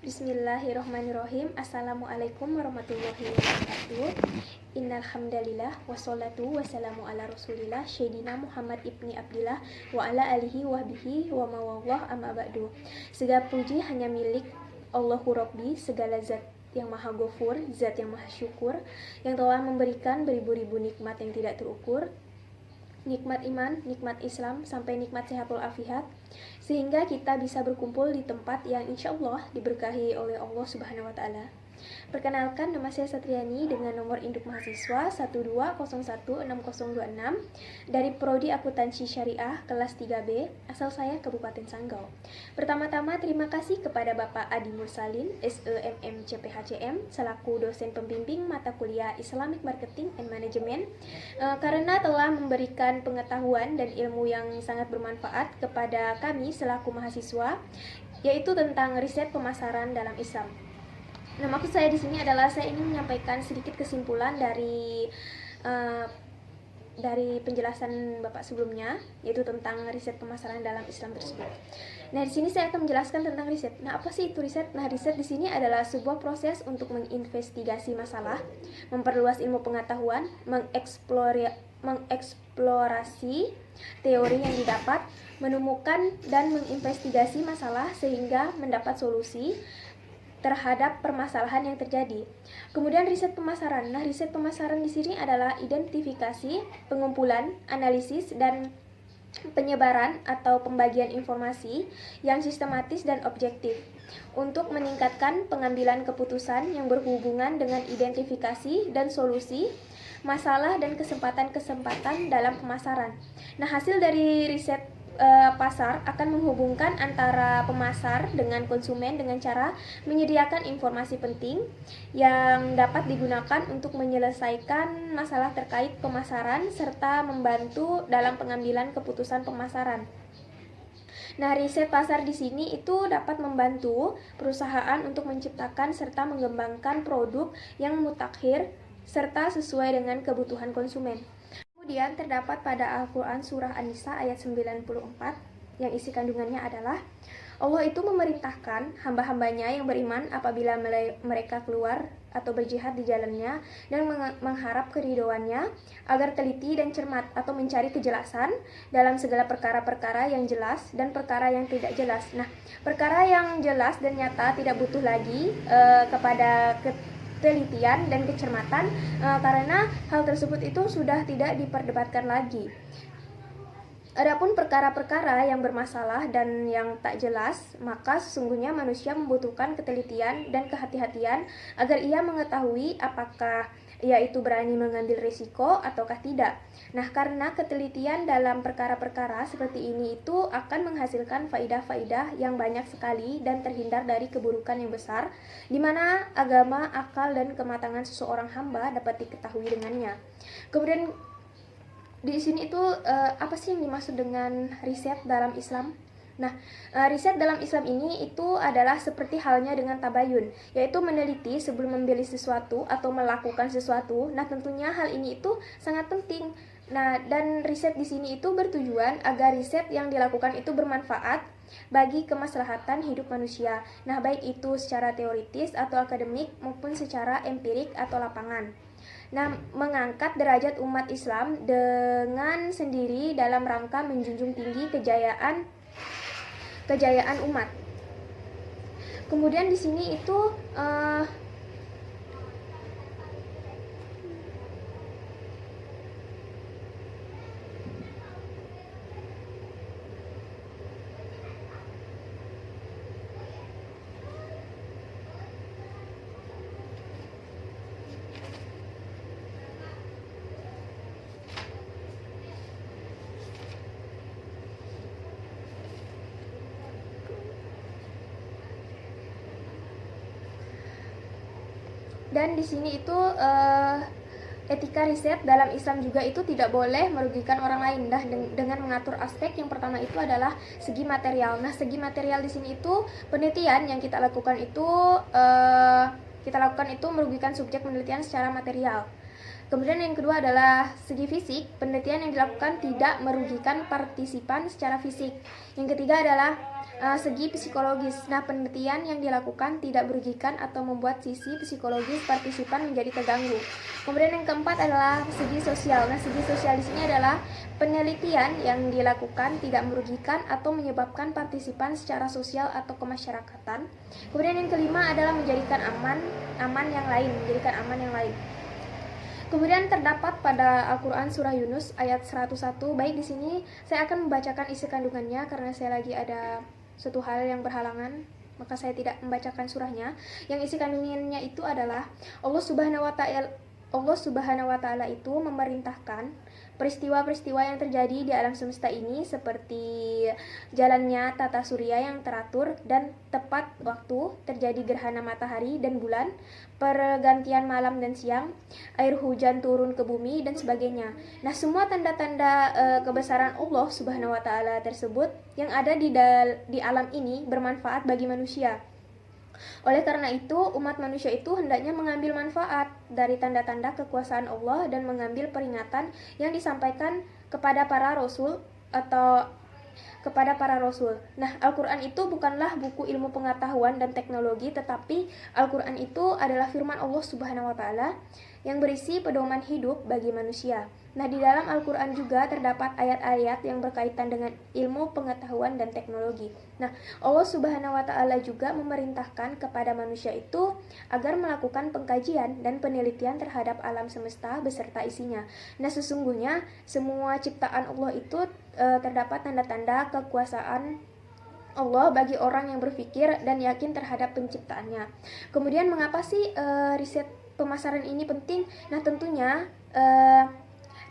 Bismillahirrohmanirrohim. Assalamualaikum warahmatullahi wabarakatuh. Innal hamdalillah wassalatu wassalamu ala Rasulillah Sayyidina Muhammad ibni Abdillah wa ala alihi wahbihi wa mawallah amma ba'du. Segala puji hanya milik Allahu Rabbi, segala zat yang maha ghafur, zat yang maha syukur, yang telah memberikan beribu-ribu nikmat yang tidak terukur, nikmat iman, nikmat Islam, sampai nikmat sehatul afiat, sehingga kita bisa berkumpul di tempat yang insya Allah diberkahi oleh Allah Subhanahu wa Ta'ala. Perkenalkan, nama saya Satriani dengan nomor induk mahasiswa 12016026 dari Prodi Akuntansi Syariah kelas 3B, asal saya Kabupaten Sanggau. Pertama-tama terima kasih kepada Bapak Adi Mursalin, SEMM CPHCM, selaku dosen pembimbing mata kuliah Islamic Marketing and Management, karena telah memberikan pengetahuan dan ilmu yang sangat bermanfaat kepada kami selaku mahasiswa, yaitu tentang riset pemasaran dalam Islam. Nah, maksud saya di sini adalah saya ingin menyampaikan sedikit kesimpulan dari penjelasan Bapak sebelumnya, yaitu tentang riset pemasaran dalam Islam tersebut. Nah, di sini saya akan menjelaskan tentang riset. Nah, apa sih itu riset? Nah, riset di sini adalah sebuah proses untuk menginvestigasi masalah, memperluas ilmu pengetahuan, mengeksplorasi teori yang didapat, menemukan dan menginvestigasi masalah sehingga mendapat solusi terhadap permasalahan yang terjadi. Kemudian riset pemasaran. Nah, riset pemasaran di sini adalah identifikasi, pengumpulan, analisis, dan penyebaran atau pembagian informasi yang sistematis dan objektif untuk meningkatkan pengambilan keputusan yang berhubungan dengan identifikasi dan solusi masalah dan kesempatan-kesempatan dalam pemasaran. Nah, hasil dari riset pasar akan menghubungkan antara pemasar dengan konsumen dengan cara menyediakan informasi penting yang dapat digunakan untuk menyelesaikan masalah terkait pemasaran serta membantu dalam pengambilan keputusan pemasaran. Nah, riset pasar di sini itu dapat membantu perusahaan untuk menciptakan serta mengembangkan produk yang mutakhir serta sesuai dengan kebutuhan konsumen. Kemudian terdapat pada Al-Quran Surah An-Nisa ayat 94 yang isi kandungannya adalah Allah itu memerintahkan hamba-hambanya yang beriman apabila mereka keluar atau berjihad di jalannya dan mengharap keridhoannya agar teliti dan cermat atau mencari kejelasan dalam segala perkara-perkara yang jelas dan perkara yang tidak jelas. Nah, perkara yang jelas dan nyata tidak butuh lagi kepada ketelitian dan kecermatan karena hal tersebut itu sudah tidak diperdebatkan lagi. Adapun perkara-perkara yang bermasalah dan yang tak jelas, maka sesungguhnya manusia membutuhkan ketelitian dan kehati-hatian agar ia mengetahui apakah ia itu berani mengambil risiko ataukah tidak. Nah, karena ketelitian dalam perkara-perkara seperti ini itu akan menghasilkan faidah-faidah yang banyak sekali dan terhindar dari keburukan yang besar, di mana agama, akal, dan kematangan seseorang hamba dapat diketahui dengannya. Kemudian di sini itu apa sih yang dimaksud dengan riset dalam Islam? Nah, riset dalam Islam ini itu adalah seperti halnya dengan tabayun, yaitu meneliti sebelum membeli sesuatu atau melakukan sesuatu. Nah, tentunya hal ini itu sangat penting. Nah, dan riset di sini itu bertujuan agar riset yang dilakukan itu bermanfaat bagi kemaslahatan hidup manusia. Nah, baik itu secara teoritis atau akademik maupun secara empirik atau lapangan. Nah, mengangkat derajat umat Islam dengan sendiri dalam rangka menjunjung tinggi kejayaan umat. Kemudian di sini itu dan di sini itu etika riset dalam Islam juga itu tidak boleh merugikan orang lain dengan mengatur aspek yang pertama itu adalah segi material. Nah, segi material di sini itu penelitian yang kita lakukan itu merugikan subjek penelitian secara material. Kemudian yang kedua adalah segi fisik, penelitian yang dilakukan tidak merugikan partisipan secara fisik. Yang ketiga adalah segi psikologis. Nah, penelitian yang dilakukan tidak merugikan atau membuat sisi psikologis partisipan menjadi terganggu. Kemudian yang keempat adalah segi sosial. Nah, segi sosial di sini adalah penelitian yang dilakukan tidak merugikan atau menyebabkan partisipan secara sosial atau kemasyarakatan. Kemudian yang kelima adalah menjadikan aman yang lain. Kemudian terdapat pada Al-Quran Surah Yunus ayat 101. Baik, di sini saya akan membacakan isi kandungannya karena saya lagi ada suatu hal yang berhalangan, maka saya tidak membacakan surahnya. Yang isi kandungannya itu adalah Allah Subhanahu wa Ta'ala itu memerintahkan peristiwa-peristiwa yang terjadi di alam semesta ini seperti jalannya tata surya yang teratur dan tepat waktu, terjadi gerhana matahari dan bulan, pergantian malam dan siang, air hujan turun ke bumi dan sebagainya. Nah, semua tanda-tanda kebesaran Allah Subhanahu wa Ta'ala tersebut yang ada di alam ini bermanfaat bagi manusia. Oleh karena itu, umat manusia itu hendaknya mengambil manfaat dari tanda-tanda kekuasaan Allah dan mengambil peringatan yang disampaikan kepada para rasul. Nah, Al-Quran itu bukanlah buku ilmu pengetahuan dan teknologi, tetapi Al-Quran itu adalah firman Allah Subhanahu wa Ta'ala yang berisi pedoman hidup bagi manusia. Nah, di dalam Al-Quran juga terdapat ayat-ayat yang berkaitan dengan ilmu pengetahuan dan teknologi. Nah, Allah Subhanahu wa Ta'ala juga memerintahkan kepada manusia itu agar melakukan pengkajian dan penelitian terhadap alam semesta beserta isinya. Nah, sesungguhnya semua ciptaan Allah itu terdapat tanda-tanda kekuasaan Allah bagi orang yang berpikir dan yakin terhadap penciptaannya. Kemudian mengapa sih riset pemasaran ini penting? Nah, tentunya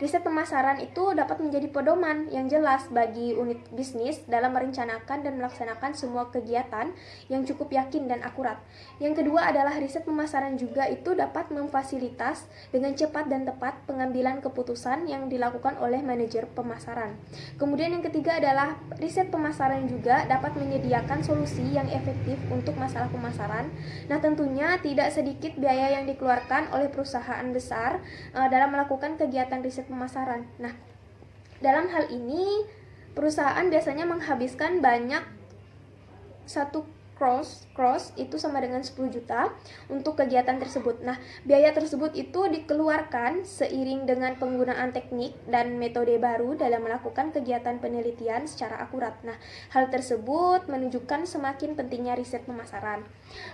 riset pemasaran itu dapat menjadi pedoman yang jelas bagi unit bisnis dalam merencanakan dan melaksanakan semua kegiatan yang cukup yakin dan akurat. Yang kedua adalah riset pemasaran juga itu dapat memfasilitas dengan cepat dan tepat pengambilan keputusan yang dilakukan oleh manajer pemasaran. Kemudian yang ketiga adalah riset pemasaran juga dapat menyediakan solusi yang efektif untuk masalah pemasaran. Nah, tentunya tidak sedikit biaya yang dikeluarkan oleh perusahaan besar dalam melakukan kegiatan riset pemasaran. Nah, dalam hal ini perusahaan biasanya menghabiskan banyak satu cross itu sama dengan 10 juta untuk kegiatan tersebut. Nah, biaya tersebut itu dikeluarkan seiring dengan penggunaan teknik dan metode baru dalam melakukan kegiatan penelitian secara akurat. Nah, hal tersebut menunjukkan semakin pentingnya riset pemasaran.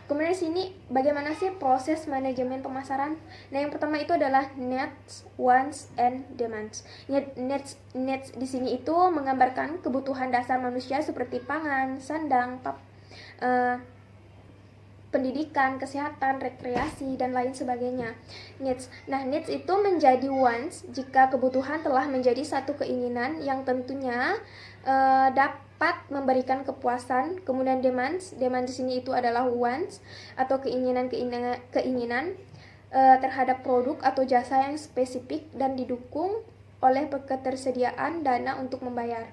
Kemudian di sini bagaimana sih proses manajemen pemasaran? Nah, yang pertama itu adalah needs, wants, and demands. Needs di sini itu menggambarkan kebutuhan dasar manusia seperti pangan, sandang, pendidikan, kesehatan, rekreasi, dan lain sebagainya. Needs. Nah, needs itu menjadi wants jika kebutuhan telah menjadi satu keinginan yang tentunya dapat memberikan kepuasan. Kemudian demands di sini itu adalah wants atau keinginan terhadap produk atau jasa yang spesifik dan didukung oleh ketersediaan dana untuk membayar.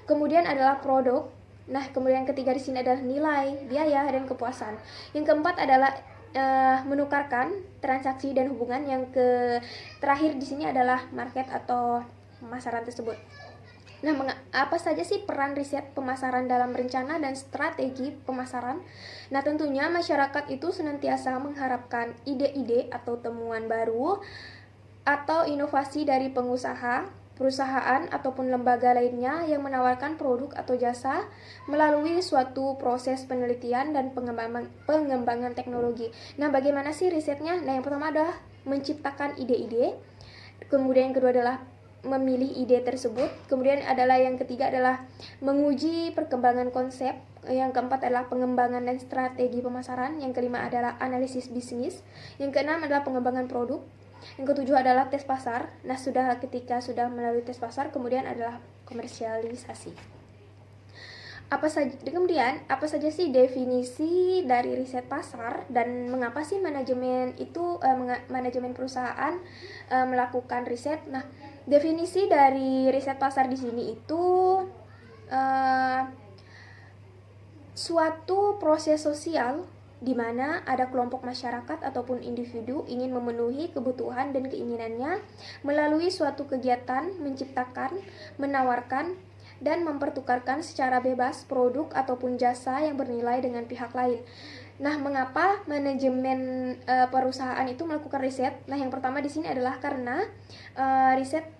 Kemudian adalah produk. Nah, kemudian yang ketiga di sini adalah nilai, biaya, dan kepuasan. Yang keempat adalah menukarkan transaksi dan hubungan. Yang terakhir di sini adalah market atau pemasaran tersebut. Nah, apa saja sih peran riset pemasaran dalam rencana dan strategi pemasaran? Nah, tentunya masyarakat itu senantiasa mengharapkan ide-ide atau temuan baru atau inovasi dari pengusaha, perusahaan, ataupun lembaga lainnya yang menawarkan produk atau jasa melalui suatu proses penelitian dan pengembangan teknologi. Nah, bagaimana sih risetnya? Nah, yang pertama adalah menciptakan ide-ide. Kemudian yang kedua adalah memilih ide tersebut. Kemudian yang ketiga adalah menguji perkembangan konsep. Yang keempat adalah pengembangan dan strategi pemasaran. Yang kelima adalah analisis bisnis. Yang keenam adalah pengembangan produk. Yang ketujuh adalah tes pasar. Nah, ketika sudah melalui tes pasar, kemudian adalah komersialisasi. Kemudian, apa saja sih definisi dari riset pasar dan mengapa sih manajemen perusahaan melakukan riset? Nah, definisi dari riset pasar di sini itu suatu proses sosial di mana ada kelompok masyarakat ataupun individu ingin memenuhi kebutuhan dan keinginannya melalui suatu kegiatan menciptakan, menawarkan, dan mempertukarkan secara bebas produk ataupun jasa yang bernilai dengan pihak lain. Nah, mengapa manajemen perusahaan itu melakukan riset? Nah, yang pertama di sini adalah karena riset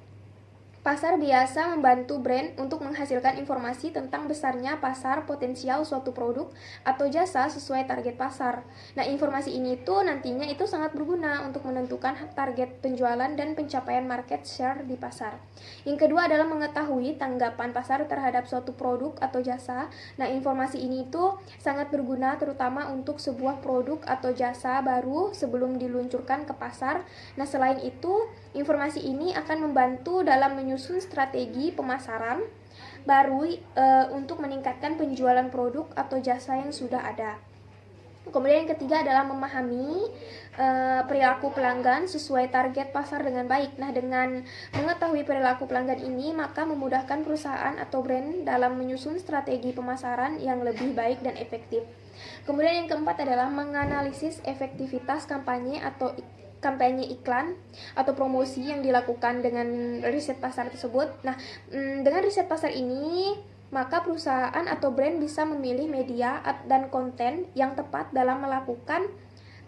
pasar biasa membantu brand untuk menghasilkan informasi tentang besarnya pasar potensial suatu produk atau jasa sesuai target pasar. Nah, informasi ini tuh nantinya itu sangat berguna untuk menentukan target penjualan dan pencapaian market share di pasar. Yang kedua adalah mengetahui tanggapan pasar terhadap suatu produk atau jasa. Nah, informasi ini tuh sangat berguna terutama untuk sebuah produk atau jasa baru sebelum diluncurkan ke pasar. Nah, selain itu, informasi ini akan membantu dalam menyusun strategi pemasaran baru untuk meningkatkan penjualan produk atau jasa yang sudah ada. Kemudian yang ketiga adalah memahami perilaku pelanggan sesuai target pasar dengan baik. Nah, dengan mengetahui perilaku pelanggan ini, maka memudahkan perusahaan atau brand dalam menyusun strategi pemasaran yang lebih baik dan efektif. Kemudian yang keempat adalah menganalisis efektivitas kampanye iklan atau promosi yang dilakukan dengan riset pasar tersebut. Nah, dengan riset pasar ini, maka perusahaan atau brand bisa memilih media dan konten yang tepat dalam melakukan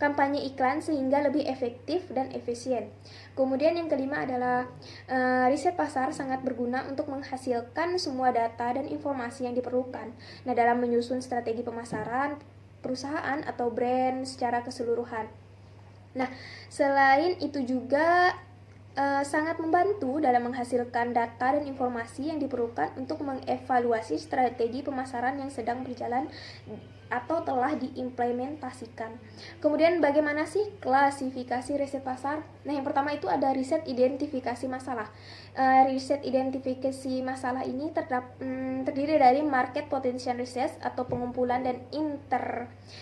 kampanye iklan sehingga lebih efektif dan efisien. Kemudian yang kelima adalah riset pasar sangat berguna untuk menghasilkan semua data dan informasi yang diperlukan. Nah, dalam menyusun strategi pemasaran perusahaan atau brand secara keseluruhan. Nah, selain itu juga sangat membantu dalam menghasilkan data dan informasi yang diperlukan untuk mengevaluasi strategi pemasaran yang sedang berjalan atau telah diimplementasikan. Kemudian bagaimana sih klasifikasi riset pasar? Nah, yang pertama itu ada riset identifikasi masalah. Riset identifikasi masalah ini terdiri dari market potential research atau pengumpulan dan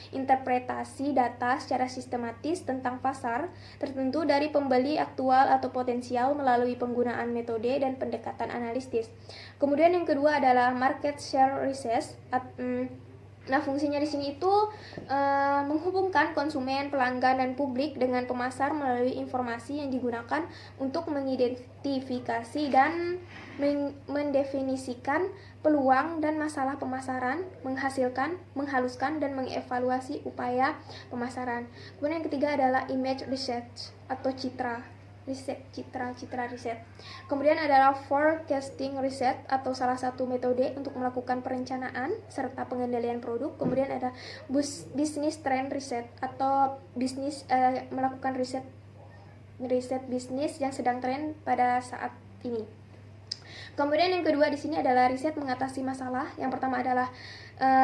interpretasi data secara sistematis tentang pasar tertentu dari pembeli aktual atau potensial melalui penggunaan metode dan pendekatan analitis. Kemudian yang kedua adalah market share research. Nah, fungsinya di sini itu menghubungkan konsumen, pelanggan, dan publik dengan pemasar melalui informasi yang digunakan untuk mengidentifikasi dan mendefinisikan peluang dan masalah pemasaran, menghaluskan, dan mengevaluasi upaya pemasaran. Kemudian yang ketiga adalah image research atau citra riset. Kemudian adalah forecasting riset atau salah satu metode untuk melakukan perencanaan serta pengendalian produk. Kemudian ada business trend riset atau melakukan riset bisnis yang sedang tren pada saat ini. Kemudian yang kedua di sini adalah riset mengatasi masalah. Yang pertama adalah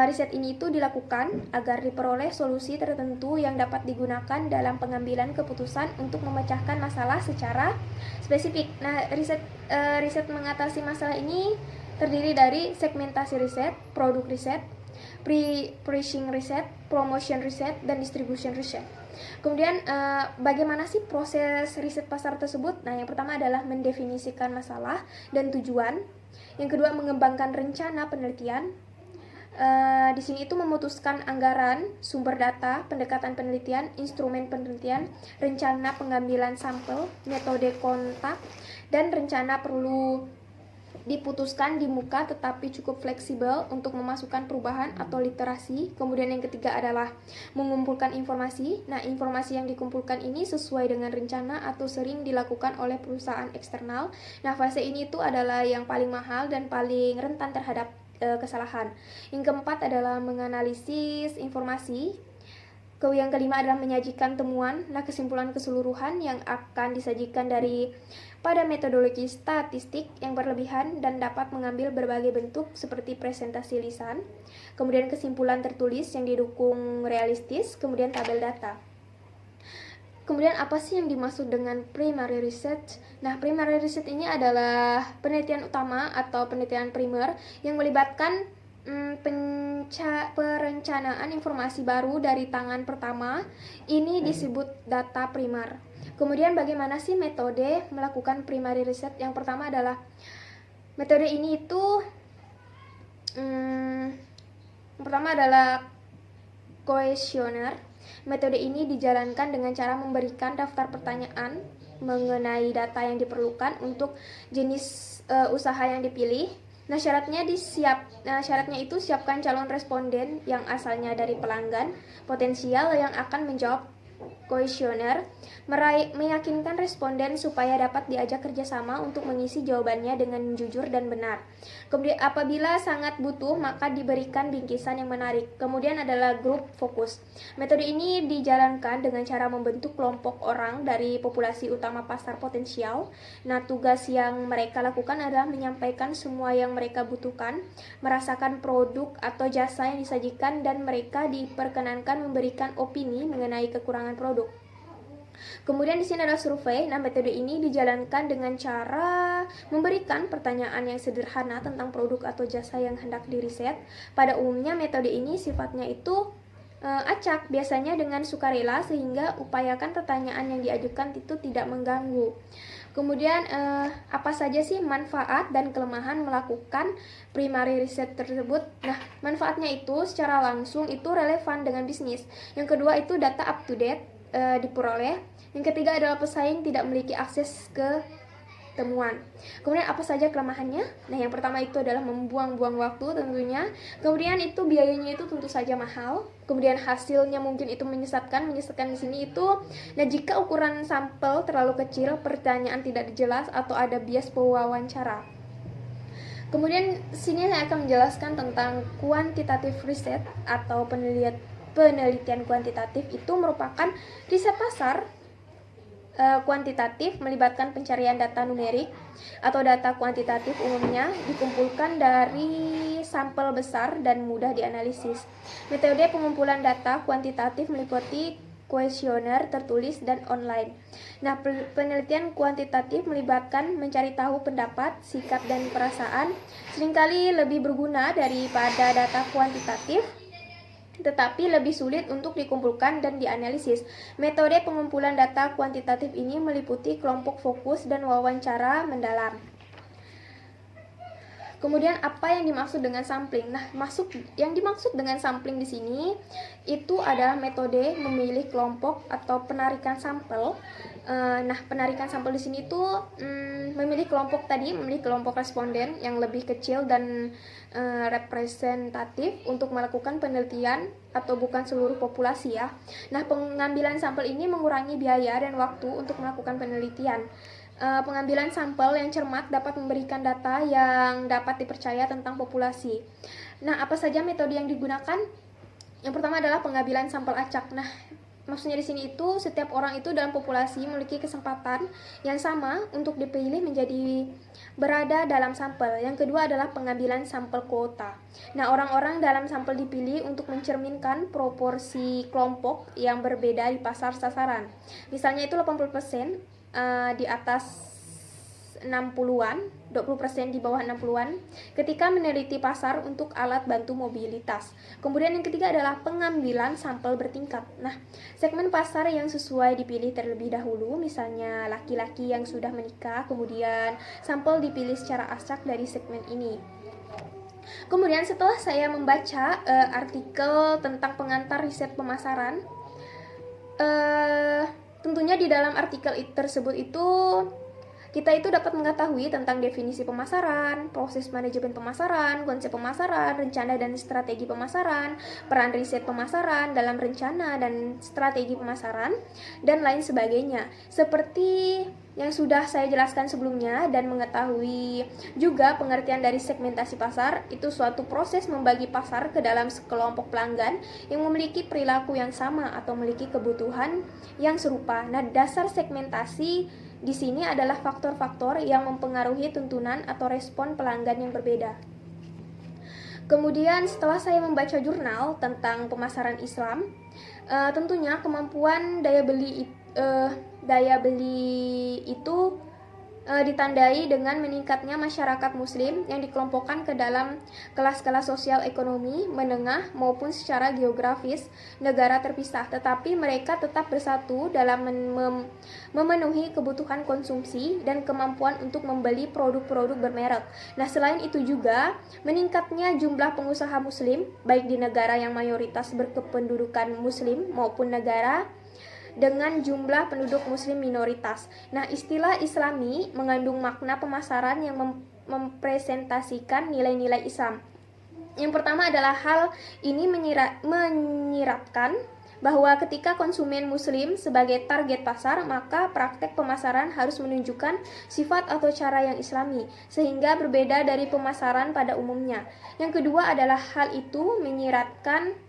riset ini itu dilakukan agar diperoleh solusi tertentu yang dapat digunakan dalam pengambilan keputusan untuk memecahkan masalah secara spesifik. Nah, riset mengatasi masalah ini terdiri dari segmentasi riset, produk riset, pricing riset, promotion riset, dan distribution riset. Kemudian bagaimana sih proses riset pasar tersebut? Nah, yang pertama adalah mendefinisikan masalah dan tujuan. Yang kedua, mengembangkan rencana penelitian. Di sini itu memutuskan anggaran, sumber data, pendekatan penelitian, instrumen penelitian, rencana pengambilan sampel, metode kontak, dan rencana perlu diputuskan di muka tetapi cukup fleksibel untuk memasukkan perubahan atau literasi. Kemudian yang ketiga adalah mengumpulkan informasi. Nah, informasi yang dikumpulkan ini sesuai dengan rencana atau sering dilakukan oleh perusahaan eksternal. Nah, fase ini itu adalah yang paling mahal dan paling rentan terhadap kesalahan. Yang keempat adalah menganalisis informasi. Yang kelima adalah menyajikan temuan. Nah, kesimpulan keseluruhan yang akan disajikan pada metodologi statistik yang berlebihan dan dapat mengambil berbagai bentuk seperti presentasi lisan, kemudian kesimpulan tertulis yang didukung realistis, kemudian tabel data. Kemudian apa sih yang dimaksud dengan primary research? Nah, primary research ini adalah penelitian utama atau penelitian primer yang melibatkan perencanaan informasi baru dari tangan pertama. Ini disebut data primer. Kemudian bagaimana sih metode melakukan primary research? Yang pertama adalah metode ini itu yang pertama adalah kuesioner. Metode ini dijalankan dengan cara memberikan daftar pertanyaan mengenai data yang diperlukan untuk jenis usaha yang dipilih. Nah, syaratnya itu siapkan calon responden yang asalnya dari pelanggan potensial yang akan menjawab kuesioner, meyakinkan responden supaya dapat diajak kerjasama untuk mengisi jawabannya dengan jujur dan benar. Kemudian apabila sangat butuh, maka diberikan bingkisan yang menarik. Kemudian adalah grup fokus. Metode ini dijalankan dengan cara membentuk kelompok orang dari populasi utama pasar potensial. Nah, tugas yang mereka lakukan adalah menyampaikan semua yang mereka butuhkan, merasakan produk atau jasa yang disajikan, dan mereka diperkenankan memberikan opini mengenai kekurangan produk. Kemudian di sini ada survei. Nah, metode ini dijalankan dengan cara memberikan pertanyaan yang sederhana tentang produk atau jasa yang hendak diriset. Pada umumnya metode ini sifatnya itu acak, biasanya dengan sukarela, sehingga upayakan pertanyaan yang diajukan itu tidak mengganggu. Kemudian apa saja sih manfaat dan kelemahan melakukan primary research tersebut? Nah, manfaatnya itu secara langsung itu relevan dengan bisnis. Yang kedua itu data up to date diperoleh. Yang ketiga adalah pesaing tidak memiliki akses ke temuan. Kemudian apa saja kelemahannya? Nah, yang pertama itu adalah membuang-buang waktu tentunya. Kemudian itu biayanya itu tentu saja mahal. Kemudian hasilnya mungkin itu menyesatkan di sini itu. Nah, jika ukuran sampel terlalu kecil, pertanyaan tidak jelas atau ada bias pewawancara. Kemudian sini saya akan menjelaskan tentang quantitative research atau penelitian kuantitatif. Itu merupakan riset pasar kuantitatif melibatkan pencarian data numerik atau data kuantitatif umumnya dikumpulkan dari sampel besar dan mudah dianalisis. Metode pengumpulan data kuantitatif meliputi kuesioner tertulis dan online. Nah, penelitian kuantitatif melibatkan mencari tahu pendapat, sikap, dan perasaan, seringkali lebih berguna daripada data kuantitatif, tetapi lebih sulit untuk dikumpulkan dan dianalisis. Metode pengumpulan data kuantitatif ini meliputi kelompok fokus dan wawancara mendalam. Kemudian apa yang dimaksud dengan sampling? Nah, yang dimaksud dengan sampling di sini itu adalah metode memilih kelompok atau penarikan sampel. Nah, penarikan sampel di sini itu memilih kelompok responden yang lebih kecil dan representatif untuk melakukan penelitian atau bukan seluruh populasi ya. Nah, pengambilan sampel ini mengurangi biaya dan waktu untuk melakukan penelitian. Pengambilan sampel yang cermat dapat memberikan data yang dapat dipercaya tentang populasi. Nah, apa saja metode yang digunakan? Yang pertama adalah pengambilan sampel acak. Nah, maksudnya di sini itu setiap orang itu dalam populasi memiliki kesempatan yang sama untuk dipilih menjadi berada dalam sampel. Yang kedua adalah pengambilan sampel kuota. Nah, orang-orang dalam sampel dipilih untuk mencerminkan proporsi kelompok yang berbeda di pasar sasaran. Misalnya itu 80% di atas 60-an, 20% di bawah 60-an ketika meneliti pasar untuk alat bantu mobilitas. Kemudian yang ketiga adalah pengambilan sampel bertingkat. Nah, segmen pasar yang sesuai dipilih terlebih dahulu, misalnya laki-laki yang sudah menikah, kemudian sampel dipilih secara acak dari segmen ini. Kemudian setelah saya membaca artikel tentang pengantar riset pemasaran, tentunya di dalam artikel tersebut itu kita itu dapat mengetahui tentang definisi pemasaran, proses manajemen pemasaran, konsep pemasaran, rencana dan strategi pemasaran, peran riset pemasaran dalam rencana dan strategi pemasaran, dan lain sebagainya. Seperti yang sudah saya jelaskan sebelumnya dan mengetahui juga pengertian dari segmentasi pasar, itu suatu proses membagi pasar ke dalam sekelompok pelanggan yang memiliki perilaku yang sama atau memiliki kebutuhan yang serupa. Nah, dasar segmentasi di sini adalah faktor-faktor yang mempengaruhi tuntunan atau respon pelanggan yang berbeda. Kemudian setelah saya membaca jurnal tentang pemasaran Islam, tentunya kemampuan daya beli itu ditandai dengan meningkatnya masyarakat muslim yang dikelompokkan ke dalam kelas-kelas sosial ekonomi menengah maupun secara geografis negara terpisah, tetapi mereka tetap bersatu dalam memenuhi kebutuhan konsumsi dan kemampuan untuk membeli produk-produk bermerek. Nah, selain itu juga meningkatnya jumlah pengusaha muslim baik di negara yang mayoritas berkependudukan muslim maupun negara dengan jumlah penduduk muslim minoritas. Nah, istilah Islami mengandung makna pemasaran yang mempresentasikan nilai-nilai Islam. Yang pertama adalah hal ini menyiratkan bahwa ketika konsumen muslim sebagai target pasar, maka praktek pemasaran harus menunjukkan sifat atau cara yang islami, sehingga berbeda dari pemasaran pada umumnya. Yang kedua adalah hal itu menyiratkan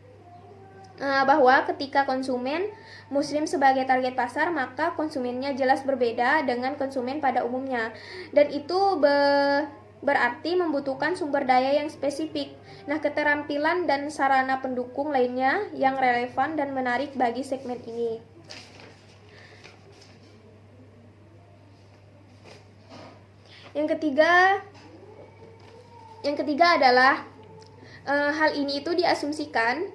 bahwa ketika konsumen muslim sebagai target pasar, maka konsumennya jelas berbeda dengan konsumen pada umumnya, dan itu berarti membutuhkan sumber daya yang spesifik. Nah, keterampilan dan sarana pendukung lainnya yang relevan dan menarik bagi segmen ini. Yang ketiga adalah hal ini itu diasumsikan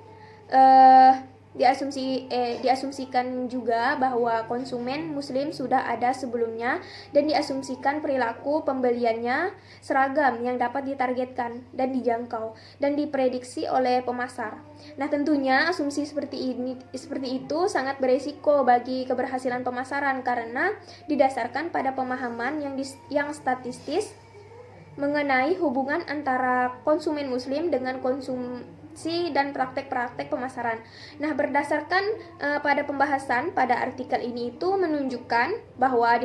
juga bahwa konsumen muslim sudah ada sebelumnya dan diasumsikan perilaku pembeliannya seragam yang dapat ditargetkan dan dijangkau dan diprediksi oleh pemasar. Nah, tentunya asumsi seperti itu sangat beresiko bagi keberhasilan pemasaran karena didasarkan pada pemahaman yang statistis mengenai hubungan antara konsumen muslim dengan konsumsi dan praktek-praktek pemasaran. Nah, berdasarkan pada pembahasan pada artikel ini itu menunjukkan bahwa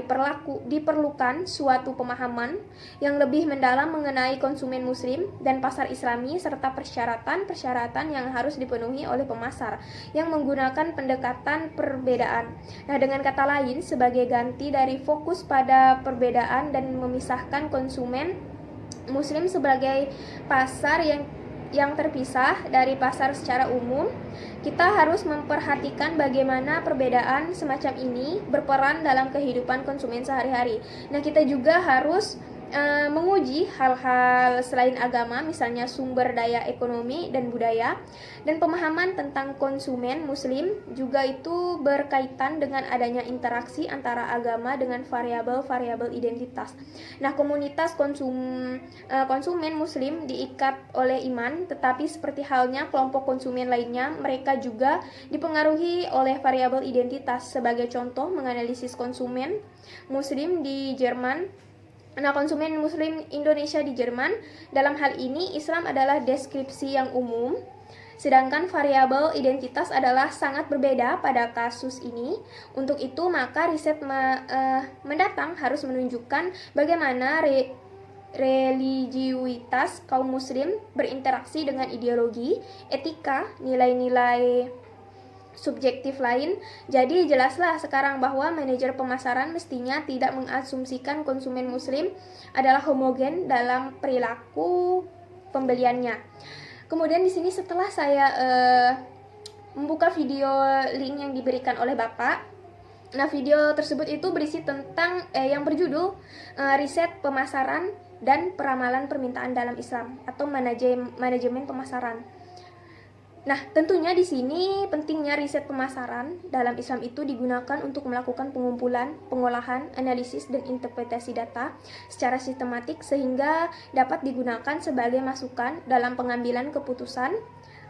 diperlukan suatu pemahaman yang lebih mendalam mengenai konsumen muslim dan pasar islami serta persyaratan-persyaratan yang harus dipenuhi oleh pemasar yang menggunakan pendekatan perbedaan. Nah, dengan kata lain, sebagai ganti dari fokus pada perbedaan dan memisahkan konsumen muslim sebagai pasar yang terpisah dari pasar secara umum, kita harus memperhatikan bagaimana perbedaan semacam ini berperan dalam kehidupan konsumen sehari-hari. Nah, kita juga harus menguji hal-hal selain agama, misalnya sumber daya ekonomi dan budaya, dan pemahaman tentang konsumen muslim juga itu berkaitan dengan adanya interaksi antara agama dengan variabel-variabel identitas. Nah, komunitas konsumen muslim diikat oleh iman, tetapi seperti halnya kelompok konsumen lainnya, mereka juga dipengaruhi oleh variabel identitas. Sebagai contoh, menganalisis konsumen muslim di Jerman. Nah, konsumen muslim Indonesia di Jerman, dalam hal ini Islam adalah deskripsi yang umum, sedangkan variabel identitas adalah sangat berbeda pada kasus ini. Untuk itu, maka riset mendatang harus menunjukkan bagaimana religiuitas kaum muslim berinteraksi dengan ideologi, etika, nilai-nilai subjektif lain. Jadi jelaslah sekarang bahwa manajer pemasaran mestinya tidak mengasumsikan konsumen muslim adalah homogen dalam perilaku pembeliannya. Kemudian di sini setelah saya membuka video link yang diberikan oleh Bapak, nah video tersebut itu berisi tentang yang berjudul riset pemasaran dan peramalan permintaan dalam Islam atau manajemen pemasaran. Nah, tentunya di sini pentingnya riset pemasaran dalam Islam itu digunakan untuk melakukan pengumpulan, pengolahan, analisis, dan interpretasi data secara sistematik sehingga dapat digunakan sebagai masukan dalam pengambilan keputusan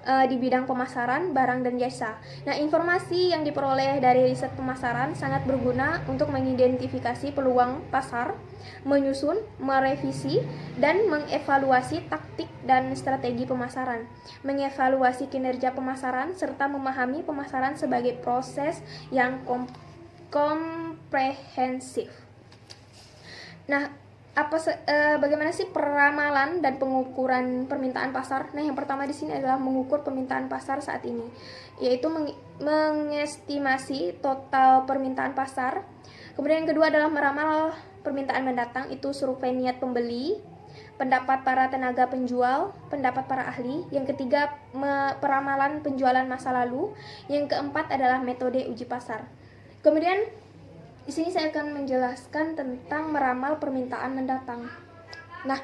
di bidang pemasaran barang dan jasa. Nah, informasi yang diperoleh dari riset pemasaran sangat berguna untuk mengidentifikasi peluang pasar, menyusun, merevisi, dan mengevaluasi taktik dan strategi pemasaran, mengevaluasi kinerja pemasaran, serta memahami pemasaran sebagai proses yang komprehensif. Nah, bagaimana sih peramalan dan pengukuran permintaan pasar? Nah, yang pertama di sini adalah mengukur permintaan pasar saat ini, yaitu mengestimasi total permintaan pasar. Kemudian yang kedua adalah meramal permintaan mendatang, itu survei niat pembeli, pendapat para tenaga penjual, pendapat para ahli. Yang ketiga, peramalan penjualan masa lalu. Yang keempat adalah metode uji pasar. Kemudian Di sini saya akan menjelaskan tentang meramal permintaan mendatang. Nah,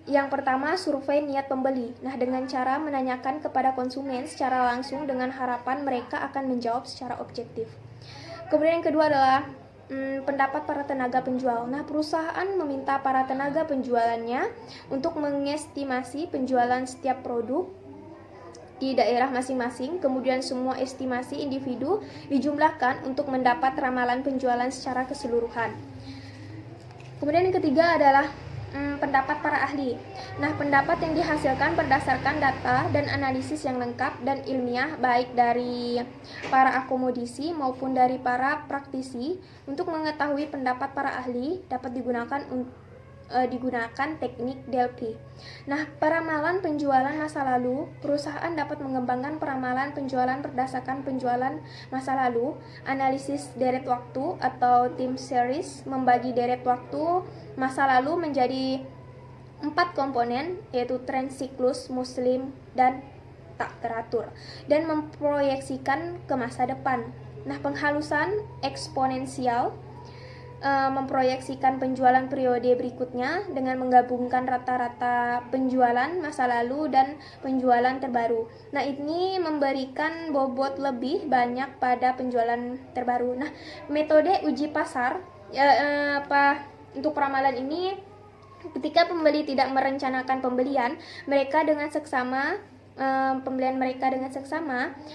yang pertama, survei niat pembeli. Nah, dengan cara menanyakan kepada konsumen secara langsung dengan harapan mereka akan menjawab secara objektif. Kemudian yang kedua adalah pendapat para tenaga penjual. Nah, perusahaan meminta para tenaga penjualannya untuk mengestimasi penjualan setiap produk di daerah masing-masing, kemudian semua estimasi individu dijumlahkan untuk mendapat ramalan penjualan secara keseluruhan. Kemudian yang ketiga adalah pendapat para ahli. Nah, pendapat yang dihasilkan berdasarkan data dan analisis yang lengkap dan ilmiah baik dari para akomodisi maupun dari para praktisi. Untuk mengetahui pendapat para ahli dapat digunakan teknik Delphi. Nah, peramalan penjualan masa lalu, perusahaan dapat mengembangkan peramalan penjualan berdasarkan penjualan masa lalu, analisis deret waktu atau time series, membagi deret waktu masa lalu menjadi 4 komponen, yaitu tren siklus, muslim, dan tak teratur, dan memproyeksikan ke masa depan. Nah, penghalusan eksponensial memproyeksikan penjualan periode berikutnya dengan menggabungkan rata-rata penjualan masa lalu dan penjualan terbaru. Nah, ini memberikan bobot lebih banyak pada penjualan terbaru. Nah, metode uji pasar untuk peramalan ini, ketika pembeli tidak merencanakan pembelian mereka dengan seksama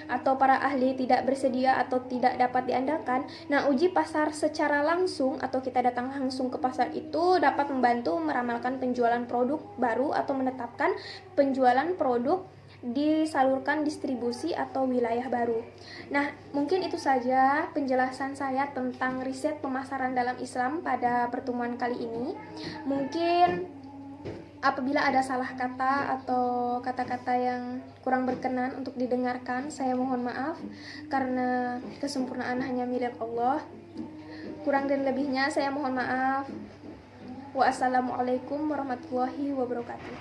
atau para ahli tidak bersedia atau tidak dapat diandalkan. Nah, uji pasar secara langsung atau kita datang langsung ke pasar itu dapat membantu meramalkan penjualan produk baru atau menetapkan penjualan produk disalurkan distribusi atau wilayah baru. Nah, mungkin itu saja penjelasan saya tentang riset pemasaran dalam Islam pada pertemuan kali ini. Mungkin apabila ada salah kata atau kata-kata yang kurang berkenan untuk didengarkan, saya mohon maaf karena kesempurnaan hanya milik Allah. Kurang dan lebihnya saya mohon maaf. Wassalamualaikum warahmatullahi wabarakatuh.